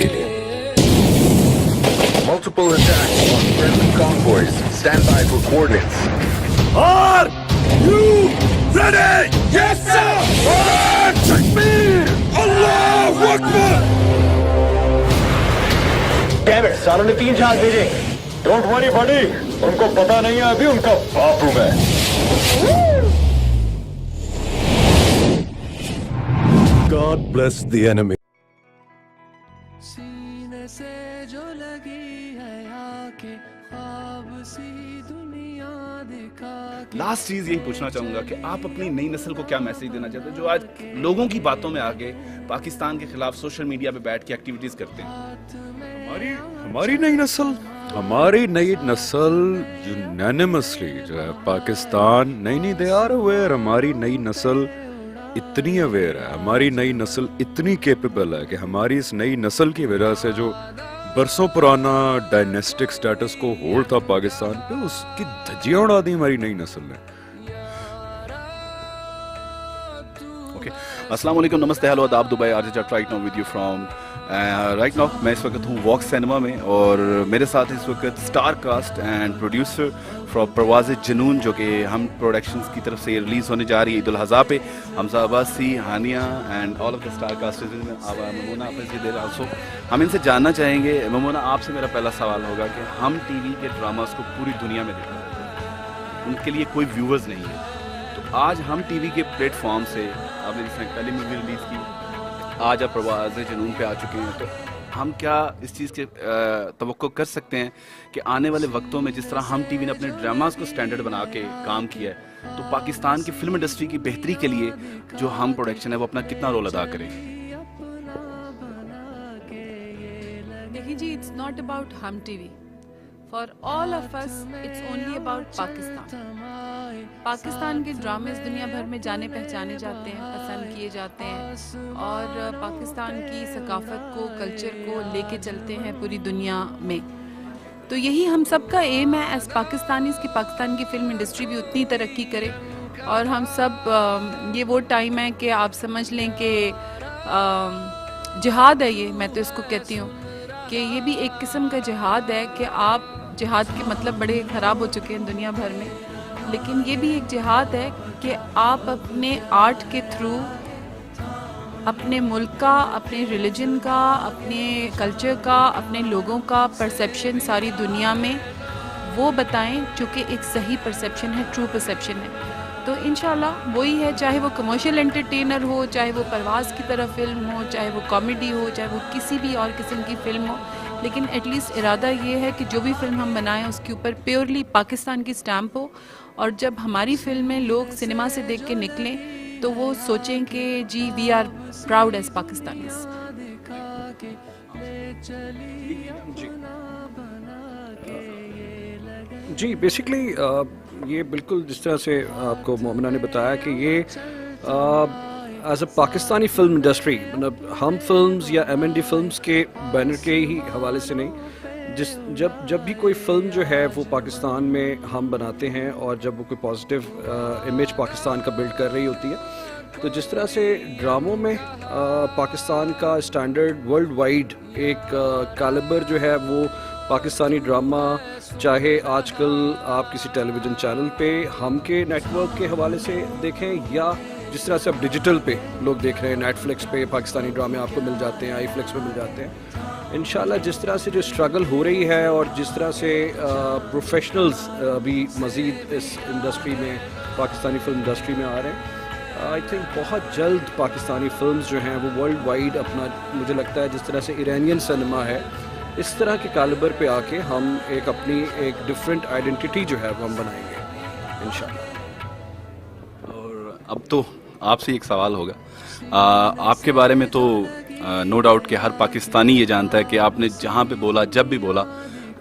کے لیے. Multiple attacks on friendly convoys. Stand by for coordinates. Are you ready? Yes, sir! Takbir! Allahu Akbar! Damn it, सालों ने 3 जहाज भेजे. Don't worry, buddy. उनको पता नहीं है अभी उनका बाप हूँ मैं. God bless the enemy. सीने से जो लगी है आके ख्वाब सी दुनिया दिखा के. लास्ट चीज यही पूछना चाहूंगा कि आप अपनी नई नस्ल को क्या मैसेज देना चाहते हैं जो आज लोगों की बातों में आके पाकिस्तान के खिलाफ सोशल मीडिया पे बैठ के एक्टिविटीज करते हैं. हमारी नई नस्ल यूनानिमसली जो है पाकिस्तान नहीं दे आर अवेयर. हमारी नई नस्ल इतनी अवेयर है, हमारी नई नस्ल इतनी केपेबल है कि हमारी इस नई नस्ल की वजह से जो बरसों पुराना डायनेस्टिक स्टेटस को होल्ड था पाकिस्तान पे, उसकी धज्जियां उड़ा दी हमारी नई नस्ल ने. ओके, अस्सलाम वालेकुम, नमस्ते, हेलो, आदाब, Dubai, RJ Jatt right now with you from right now. मैं इस वक्त हूँ वॉक्स सिनेमा में और मेरे साथ इस वक्त star cast and producer from Parwaaz Junoon जो कि हम प्रोडक्शंस की तरफ से रिलीज़ होने जा रही है ईद उल अज़हा पे. Hamza Abbasi, Hania and all of the star cast में ममूना देर आल्सो. हम इनसे जानना चाहेंगे. ममूना, आपसे मेरा पहला सवाल होगा कि हम टीवी के ड्रामास को पूरी दुनिया में देखते हैं, उनके लिए कोई व्यूअर्स नहीं है, तो आज हम टीवी के प्लेटफॉर्म से आपने जिस तरह पहली मूवी रिलीज़ की, आज आप परवाज़ जुनून पे आ चुके हैं, तो हम क्या इस चीज़ के तवक्को कर सकते हैं कि आने वाले वक्तों में जिस तरह हम टीवी ने अपने ड्रामास को स्टैंडर्ड बना के काम किया है, तो पाकिस्तान की फिल्म इंडस्ट्री की बेहतरी के लिए जो हम प्रोडक्शन है वो अपना कितना रोल अदा करेंगे? देखिए जी, इट्स नॉट अबाउट हम TV. For all of us it's only about Pakistan. Pakistan के ड्रामेस दुनिया भर में जाने पहचाने जाते हैं, पसंद किए जाते हैं और पाकिस्तान की सकाफत को, कल्चर को लेके चलते हैं पूरी दुनिया में. तो यही हम सब का एम है एज पाकिस्तानीज़ कि पाकिस्तान की फ़िल्म इंडस्ट्री भी उतनी तरक्की करे. और हम सब ये वो टाइम है कि आप समझ लें कि जिहाद है ये, मैं तो इसको कहती हूँ कि ये भी एक किस्म का जिहाद है कि आप, जिहाद के मतलब बड़े ख़राब हो चुके हैं दुनिया भर में, लेकिन ये भी एक जिहाद है कि आप अपने आर्ट के थ्रू अपने मुल्क का, अपने रिलीजन का, अपने कल्चर का, अपने लोगों का परसेप्शन सारी दुनिया में वो बताएं जो कि एक सही परसेप्शन है, ट्रू परसेप्शन है. तो इंशाल्लाह वही है, चाहे वो कमर्शियल एंटरटेनर हो, चाहे वो परवाज़ की तरह फ़िल्म हो, चाहे वो कॉमेडी हो, चाहे वो किसी भी और किस्म की फ़िल्म हो, लेकिन एटलीस्ट इरादा ये है कि जो भी फ़िल्म हम बनाएं उसके ऊपर प्योरली पाकिस्तान की स्टैम्प हो. और जब हमारी फ़िल्में लोग सिनेमा से देख के निकलें तो वो सोचें कि जी we are proud as Pakistanis. जी बेसिकली ये बिल्कुल जिस तरह से आपको मोमिना ने बताया कि ये as a Pakistani film industry, मतलब हम फिल्म्स या MND फिल्म्स के बैनर के ही हवाले से नहीं, जब भी कोई फ़िल्म जो है वो पाकिस्तान में हम बनाते हैं और जब वो कोई पॉजिटिव इमेज पाकिस्तान का बिल्ड कर रही होती है, तो जिस तरह से ड्रामों में पाकिस्तान का स्टैंडर्ड वर्ल्ड वाइड एक कैलिबर जो है वो पाकिस्तानी ड्रामा, चाहे आजकल आप किसी टेलीविज़न चैनल पे हम के नेटवर्क के हवाले से देखें या जिस तरह से अब डिजिटल पे लोग देख रहे हैं, नेटफ्लिक्स पे पाकिस्तानी ड्रामे आपको मिल जाते हैं, iFlix पे मिल जाते हैं. इंशाल्लाह जिस तरह से जो स्ट्रगल हो रही है और जिस तरह से प्रोफेशनल्स अभी मज़ीद इस इंडस्ट्री में, पाकिस्तानी फ़िल्म इंडस्ट्री में आ रहे हैं, आई थिंक बहुत जल्द पाकिस्तानी फ़िल्म्स जो हैं वो वर्ल्ड वाइड अपना, मुझे लगता है जिस तरह से इरानियन सिनेमा है, इस तरह के कैलिबर पे आके हम एक अपनी एक डिफरेंट आइडेंटिटी जो है वो हम बनाएंगे इंशाल्लाह. और अब तो आपसे एक सवाल होगा, आपके बारे में तो नो डाउट कि हर पाकिस्तानी ये जानता है कि आपने जहाँ पे बोला, जब भी बोला,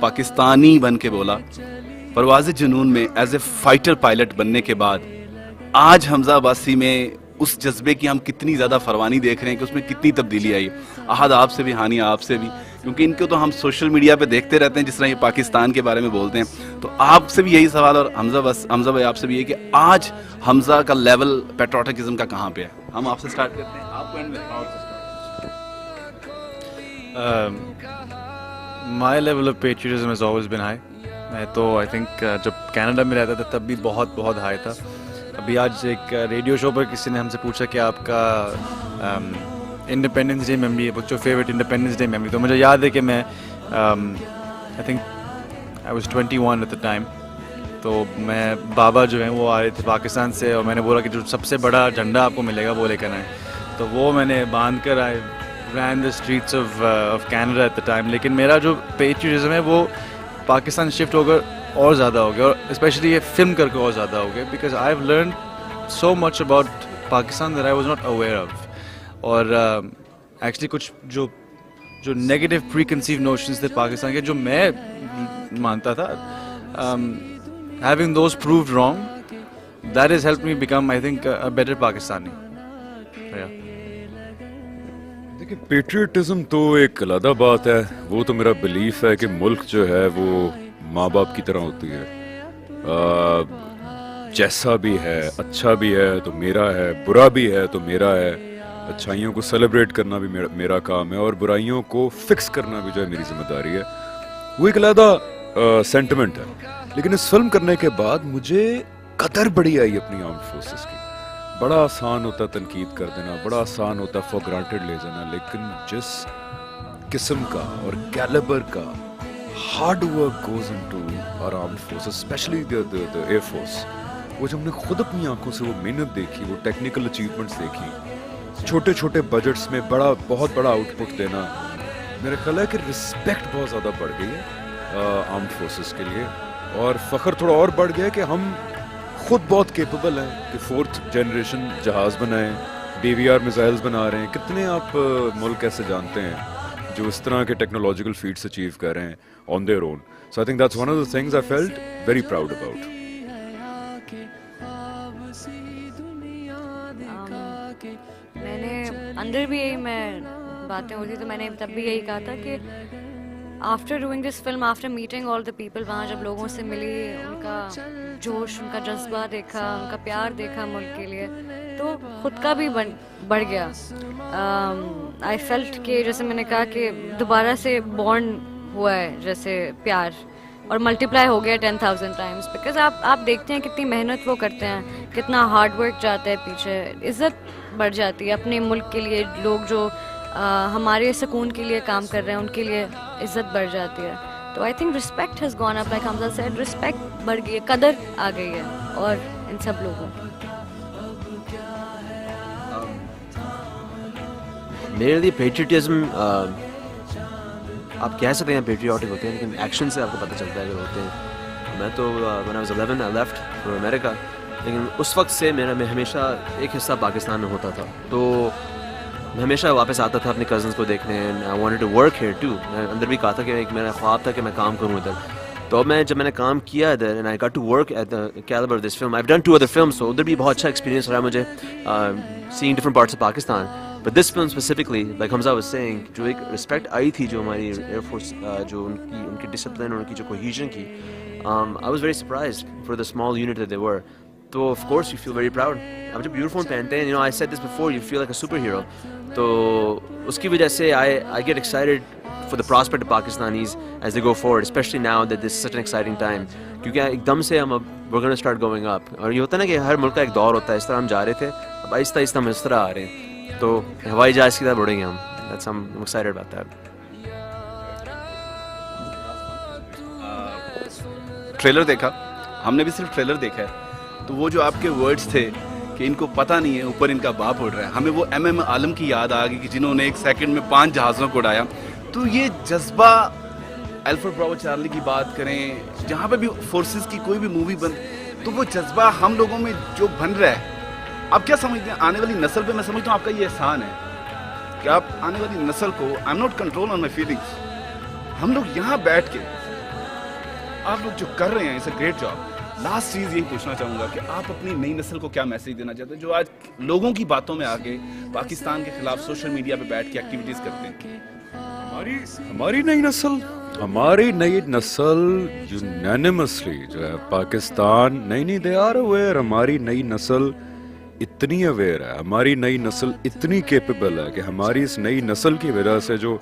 पाकिस्तानी बन के बोला. परवाज़ जुनून में एज ए फाइटर पायलट बनने के बाद आज हमजा अब्बासी में उस जज्बे की हम कितनी ज़्यादा फरवानी देख रहे हैं कि उसमें कितनी तब्दीली आई. अहद आपसे भी, हानिया आपसे भी, क्योंकि इनको तो हम सोशल मीडिया पे देखते रहते हैं जिस तरह ये पाकिस्तान के बारे में बोलते हैं, तो आपसे भी यही सवाल और हमजा भाई आपसे भी यही कि आज हमजा का लेवल पेट्रोटिज्म का कहाँ पे है? हम आपसे स्टार्ट करते हैं, आपको एंड में my level of patriotism has always been high. میں تو آئی تھنک جب کینیڈا میں رہتا تھا تب بھی بہت بہت ہائی تھا. ابھی آج ایک ریڈیو شو پر کسی نے ہم سے پوچھا کہ آپ کا انڈیپینڈنس ڈے میموری ہے, جو فیوریٹ انڈیپینڈنس ڈے میموری. تو مجھے یاد ہے کہ میں I think I was 21 at the time. تو میں بابا جو ہیں وہ آ رہے تھے پاکستان سے, اور میں نے بولا کہ جو سب سے بڑا جھنڈا آپ کو ملے گا وہ لے کر آئیں. تو وہ میں نے باندھ کر آئے ran the streets of Canada at the time. لیکن میرا جو پیٹریٹزم ہے وہ پاکستان شفٹ ہو کر اور زیادہ ہو گیا, اور اسپیشلی یہ فلم کر کے اور زیادہ ہو گیا, because I have learn so much about Pakistan that I was not aware of. اور ایکچولی کچھ جو نیگیٹو پری کنسیو نوشنز تھے پاکستان کے, جو میں مانتا تھا, having those proved wrong, that has helped me become, I think, a better Pakistani. Yeah. دیکھیں پیٹریٹزم تو ایک علیحدہ بات ہے. وہ تو میرا بلیف ہے کہ ملک جو ہے وہ ماں باپ کی طرح ہوتی ہے. جیسا بھی ہے, اچھا بھی ہے تو میرا ہے, برا بھی ہے تو میرا ہے. اچھائیوں کو سیلیبریٹ کرنا بھی میرا کام ہے, اور برائیوں کو فکس کرنا بھی جو ہے میری ذمہ داری ہے. وہ ایک علیحدہ سینٹیمنٹ ہے. لیکن اس فلم کرنے کے بعد مجھے قدر بڑی آئی اپنی آرمڈ فورسز کی. بڑا آسان ہوتا تنقید کر دینا, بڑا آسان ہوتا فار گرانٹیڈ لے جانا, لیکن جس قسم کا اور کیلیبر کا hard work goes into our armed forces, especially the air force, وہ جب ہم نے خود اپنی آنکھوں سے وہ محنت دیکھی, وہ ٹیکنیکل اچیومنٹس دیکھی, چھوٹے چھوٹے بجٹس میں بہت بڑا آؤٹ پٹ دینا, میرا خیال ہے کہ رسپیکٹ بہت زیادہ بڑھ گئی ہے آرمڈ فورسز کے لیے. اور فخر تھوڑا اور بڑھ گیا کہ ہم خود بہت کیپیبل ہیں کہ 4th جنریشن جہاز بنائیں, DVR میزائلز بنا رہے ہیں. کتنے آپ ملک ایسے جانتے ہیں جو اس طرح کے ٹیکنالوجیکل فیٹس اچیو کر رہے ہیں on their own. So I think that's one of the things I felt very proud about. میں نے اندر بھی یہی میں باتیں ہوتی تو میں نے تب بھی یہی کہا تھا کہ after doing this film, after meeting all the people, وہاں جب لوگوں سے ملی, ان کا جوش, ان کا جذبہ دیکھا, ان کا پیار دیکھا ملک کے لیے, تو خود کا بھی بڑھ گیا. آئی فیلٹ کہ جیسے میں نے کہا کہ دوبارہ سے بورن ہوا ہے جیسے پیار, اور ملٹیپلائی ہو گیا 10,000 ٹائمس, بیکاز آپ دیکھتے ہیں کتنی محنت وہ کرتے ہیں, کتنا ہارڈ ورک جاتا ہے پیچھے, عزت بڑھ جاتی ہے اپنے ملک کے لیے. لوگ جو ہمارے سکون کے لیے کام کر رہے ہیں ان کے لیے عزت بڑھ جاتی ہے. تو I think respect has gone up, like Hamza said, respect بڑھ گئی ہے, قدر آ گئی ہے اور ان سب لوگوں کی. میرے لیے پیٹریٹزم, آپ کہہ سکتے ہیں پیٹریوٹک ہوتے ہیں, لیکن ایکشن سے آپ کو پتہ چلتا ہے اگر ہوتے ہیں. میں تو when I was 11 I left for America, لیکن اس وقت سے میں ہمیشہ ایک حصہ پاکستان میں ہوتا تھا, تو میں ہمیشہ واپس آتا تھا اپنے کزنس کو دیکھنے. I wanted to work here too. میں اندر بھی کہا تھا کہ ایک میرا خواب تھا کہ میں کام کروں ادھر. تو جب میں نے کام کیا ادھر, and I got to work at the calibre this film. I have done 2 other films, so ادھر بھی بہت اچھا ایکسپیرینس رہا مجھے, seeing different parts of Pakistan. But this film specifically, like Hamza was saying, جو ایک رسپیکٹ آئی تھی جو ہماری ایئر فورس, جو ان کی ڈسپلن اور ان کی جو کوہیژن کی, I was very surprised for the small unit that they were. تو of course you feel very proud. اب جب یونیفارم پہنتے ہیں, I said this before, you feel like a superhero. تو اس کی وجہ سے I get excited for the prospect of Pakistanis as they go forward, especially now that this such an exciting time. کیونکہ ایک دم سے ہم اب we're going to start going up, اور یہ ہوتا ہے نا کہ ہر ملک کا ایک دور ہوتا ہے. اس طرح ہم جا رہے تھے, اب آہستہ آہستہ ہم اس طرح آ رہے ہیں, تو ہوائی جہاز کی طرح بڑھیں گے ہم. I'm excited about that. Trailer دیکھا ہم نے بھی, صرف ٹریلر دیکھا ہے. تو وہ جو آپ کے ورڈز تھے کہ ان کو پتہ نہیں ہے اوپر ان کا باپ اڑ رہا ہے, ہمیں وہ MM عالم کی یاد آ گئی کہ جنہوں نے 1 سیکنڈ میں 5 جہازوں کو اڑایا. تو یہ جذبہ, الفریڈ براوو چارلی کی بات کریں, جہاں پہ بھی فورسز کی کوئی بھی مووی بن, تو وہ جذبہ ہم لوگوں میں جو بن رہا ہے, آپ کیا سمجھتے ہیں آنے والی نسل پہ؟ میں سمجھتا ہوں آپ کا یہ احسان ہے کہ آپ آنے والی نسل کو, I am not control on my feelings, ہم لوگ یہاں بیٹھ کے آپ لوگ جو کر رہے ہیں, it's a great job. Last چیز یہی پوچھنا چاہوں گا کہ آپ اپنی نئی نسل کو کیا میسیج دینا چاہتے ہیں جو آج لوگوں کی باتوں میں آگے پاکستان کے خلاف سوشل میڈیا پہ بیٹھ کے ایکٹیویٹیز کرتے ہیں؟ ہماری نئی نسل یونینیمسلی جو ہے پاکستان نہیں دے آر اویئر. ہماری نئی نسل اتنی اویئر ہے, ہماری نئی نسل اتنی کیپیبل ہے کہ ہماری اس نئی نسل کی وجہ سے جو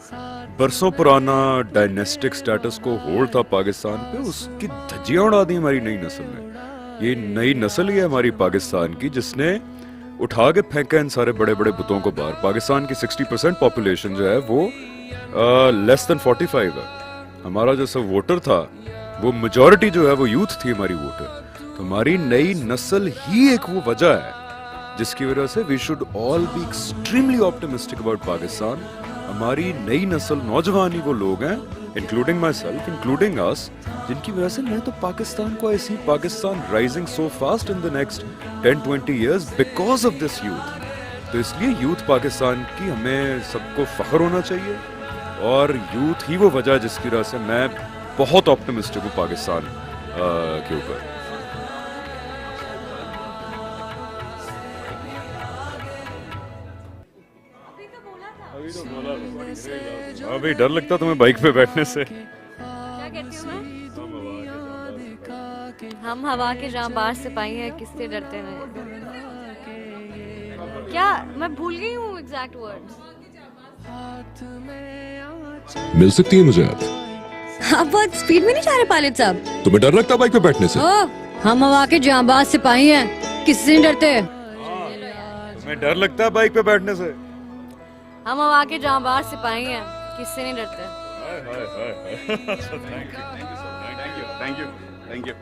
बरसों पुराना डायनेस्टिक स्टेटस को होल्ड था पाकिस्तान पे, उसकी धज्जियां उड़ा दी हमारी नई नस्ल ने। ये नई नस्ल ही है हमारी पाकिस्तान की जिसने उठा के फेंका इन सारे बड़े बड़े बुतों को बाहर। पाकिस्तान की 60% पॉपुलेशन जो है वो लेस देन 45 है। हमारा जो सब वोटर था वो मेजॉरिटी जो है वो यूथ थी हमारी वोटर। तो हमारी नई नस्ल ही एक वो वजह है जिसकी वजह से we should all be extremely optimistic about Pakistan. हमारी नई नस्ल नौजवान ही वो लोग हैं, including myself, including us, जिनकी वजह से मैं तो पाकिस्तान को ऐसी Pakistan rising so fast in the next 10-20 years because of this youth. तो इसलिए यूथ पाकिस्तान की हमें सबको फख्र होना चाहिए और यूथ ही वो वजह है जिसकी वजह से मैं बहुत ऑप्टिमिस्टिक हूँ पाकिस्तान के ऊपर। अभी डर लगता तुम्हें बाइक पे बैठने से? क्या कहती हूँ मैं? हम हवा के जांबाज सिपाही हैं, किससे डरते हैं? क्या मैं भूल गई हूँ एग्जैक्ट वर्ड्स। मिल सकती है मुझे आप? आप बहुत स्पीड में नहीं जा रहे पायलट साहब? तुम्हें डर लगता बाइक पे बैठने से? हम हवा के जांबाज सिपाही हैं, किससे नहीं डरते? तुम्हें डर लगता है बाइक पे बैठने से? हम हवा के जांबाज सिपाही हैं, किससे नहीं डरते? Thank you, thank you, thank you.